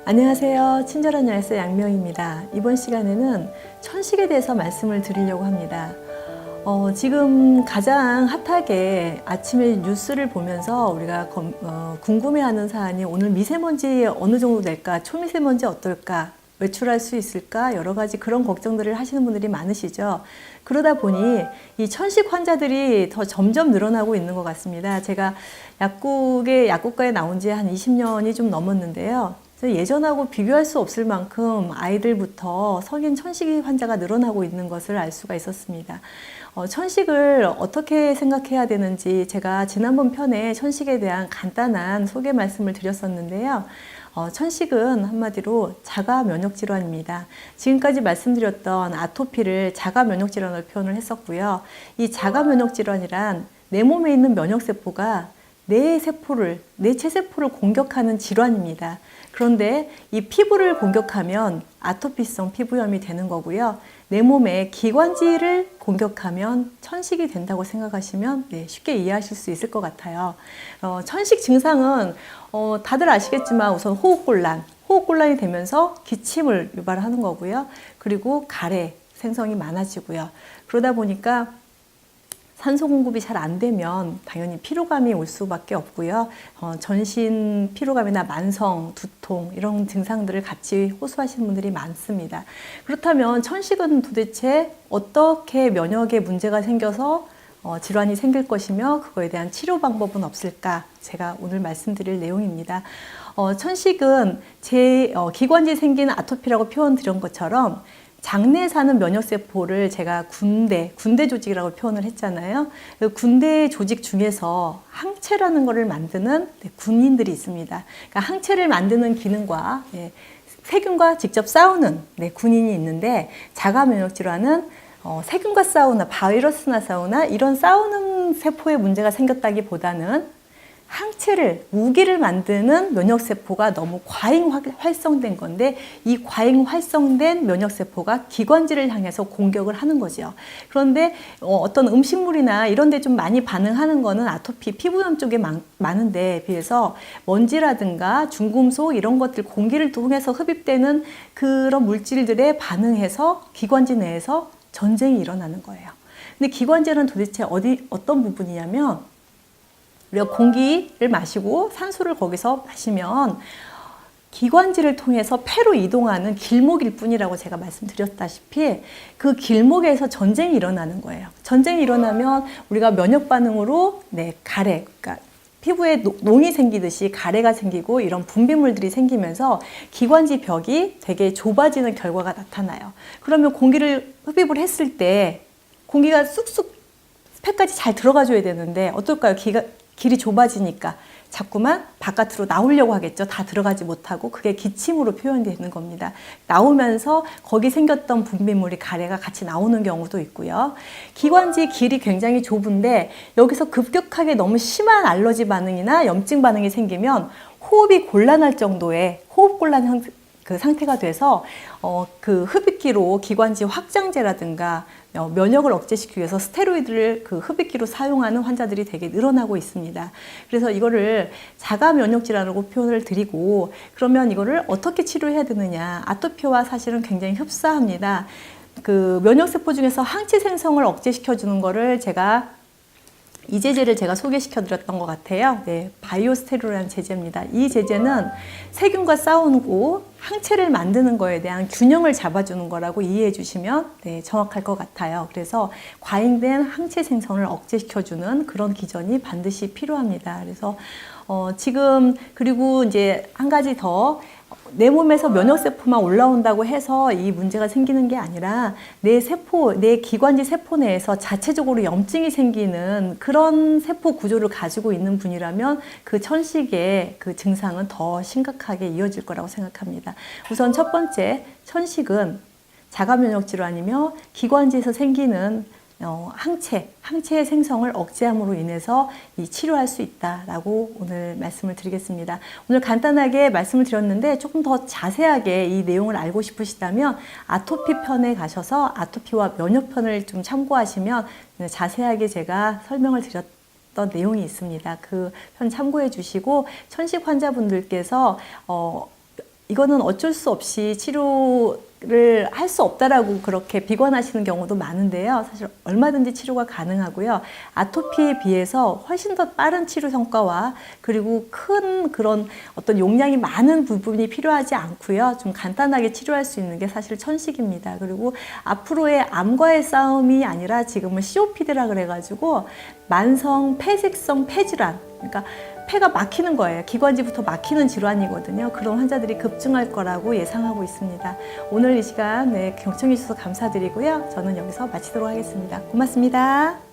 안녕하세요. 친절한 야외서 양명입니다. 이번 시간에는 천식에 대해서 말씀을 드리려고 합니다. 지금 가장 핫하게 아침에 뉴스를 보면서 우리가 궁금해하는 사안이 오늘 미세먼지 어느 정도 될까, 초미세먼지 어떨까, 외출할 수 있을까, 여러 가지 그런 걱정들을 하시는 분들이 많으시죠. 그러다 보니 이 천식 환자들이 더 점점 늘어나고 있는 것 같습니다. 제가 약국가에 나온 지 한 20년이 좀 넘었는데요. 예전하고 비교할 수 없을 만큼 아이들부터 성인 천식 환자가 늘어나고 있는 것을 알 수가 있었습니다. 천식을 어떻게 생각해야 되는지 제가 지난번 편에 천식에 대한 간단한 소개 말씀을 드렸었는데요. 천식은 한마디로 자가 면역 질환입니다. 지금까지 말씀드렸던 아토피를 자가 면역 질환으로 표현을 했었고요. 이 자가 면역 질환이란 내 몸에 있는 면역세포가 내 체세포를 공격하는 질환입니다. 그런데 이 피부를 공격하면 아토피성 피부염이 되는 거고요. 내 몸의 기관지를 공격하면 천식이 된다고 생각하시면 쉽게 이해하실 수 있을 것 같아요. 천식 증상은 다들 아시겠지만 우선 호흡곤란이 되면서 기침을 유발하는 거고요. 그리고 가래 생성이 많아지고요. 그러다 보니까 산소 공급이 잘 안 되면 당연히 피로감이 올 수밖에 없고요. 전신 피로감이나 만성, 두통 이런 증상들을 같이 호소하시는 분들이 많습니다. 그렇다면 천식은 도대체 어떻게 면역에 문제가 생겨서 질환이 생길 것이며 그거에 대한 치료 방법은 없을까? 제가 오늘 말씀드릴 내용입니다. 천식은 기관지에 생긴 아토피라고 표현드린 것처럼 장내에 사는 면역세포를 제가 군대 조직이라고 표현을 했잖아요. 군대 조직 중에서 항체라는 것을 만드는 군인들이 있습니다. 그러니까 항체를 만드는 기능과 세균과 직접 싸우는 군인이 있는데, 자가 면역 질환은 세균과 싸우나 바이러스나 싸우나 이런 싸우는 세포에 문제가 생겼다기보다는 무기를 만드는 면역세포가 너무 과잉 활성된 건데, 이 과잉 활성된 면역세포가 기관지를 향해서 공격을 하는 거죠. 그런데 어떤 음식물이나 이런 데 좀 많이 반응하는 거는 아토피, 피부염 쪽에 많은데 비해서 먼지라든가 중금속 이런 것들, 공기를 통해서 흡입되는 그런 물질들에 반응해서 기관지 내에서 전쟁이 일어나는 거예요. 근데 기관지는 도대체 어떤 부분이냐면, 우리가 공기를 마시고 산소를 거기서 마시면 기관지를 통해서 폐로 이동하는 길목일 뿐이라고 제가 말씀드렸다시피 그 길목에서 전쟁이 일어나는 거예요. 전쟁이 일어나면 우리가 면역 반응으로 가래, 그러니까 피부에 농이 생기듯이 가래가 생기고 이런 분비물들이 생기면서 기관지 벽이 되게 좁아지는 결과가 나타나요. 그러면 공기를 흡입을 했을 때 공기가 쑥쑥 폐까지 잘 들어가줘야 되는데 어떨까요? 길이 좁아지니까 자꾸만 바깥으로 나오려고 하겠죠. 다 들어가지 못하고 그게 기침으로 표현되는 겁니다. 나오면서 거기 생겼던 분비물이, 가래가 같이 나오는 경우도 있고요. 기관지 길이 굉장히 좁은데 여기서 급격하게 너무 심한 알러지 반응이나 염증 반응이 생기면 호흡이 곤란할 정도의 호흡곤란 상태가 돼서 그 흡입기로 기관지 확장제라든가 면역을 억제시키기 위해서 스테로이드를 흡입기로 사용하는 환자들이 되게 늘어나고 있습니다. 그래서 이거를 자가 면역 질환으로 표현을 드리고, 그러면 이거를 어떻게 치료해야 되느냐? 아토피와 사실은 굉장히 흡사합니다. 면역세포 중에서 항체 생성을 억제시켜 주는 거를 이 제제를 제가 소개시켜 드렸던 것 같아요. 바이오스테롤이라는 제제입니다. 이 제제는 세균과 싸우고 항체를 만드는 거에 대한 균형을 잡아주는 거라고 이해해 주시면 정확할 것 같아요. 그래서 과잉된 항체 생성을 억제시켜주는 그런 기전이 반드시 필요합니다. 그래서 그리고 이제 한 가지 더, 내 몸에서 면역세포만 올라온다고 해서 이 문제가 생기는 게 아니라 내 기관지 세포 내에서 자체적으로 염증이 생기는 그런 세포 구조를 가지고 있는 분이라면 그 천식의 그 증상은 더 심각하게 이어질 거라고 생각합니다. 우선 첫 번째, 천식은 자가 면역 질환이며 기관지에서 생기는 항체의 생성을 억제함으로 인해서 치료할 수 있다라고 오늘 말씀을 드리겠습니다. 오늘 간단하게 말씀을 드렸는데 조금 더 자세하게 이 내용을 알고 싶으시다면 아토피 편에 가셔서 아토피와 면역 편을 좀 참고하시면 자세하게 제가 설명을 했던 내용이 있습니다. 그 편 참고해 주시고 천식 환자분들께서 이거는 어쩔 수 없이 치료를 할 수 없다라고 그렇게 비관하시는 경우도 많은데요. 사실 얼마든지 치료가 가능하고요. 아토피에 비해서 훨씬 더 빠른 치료 성과와 그리고 큰 그런 어떤 용량이 많은 부분이 필요하지 않고요. 좀 간단하게 치료할 수 있는 게 사실 천식입니다. 그리고 앞으로의 암과의 싸움이 아니라 지금은 COPD라 그래가지고 만성 폐색성 폐질환, 그러니까 폐가 막히는 거예요. 기관지부터 막히는 질환이거든요. 그런 환자들이 급증할 거라고 예상하고 있습니다. 오늘 이 시간 경청해 주셔서 감사드리고요. 저는 여기서 마치도록 하겠습니다. 고맙습니다.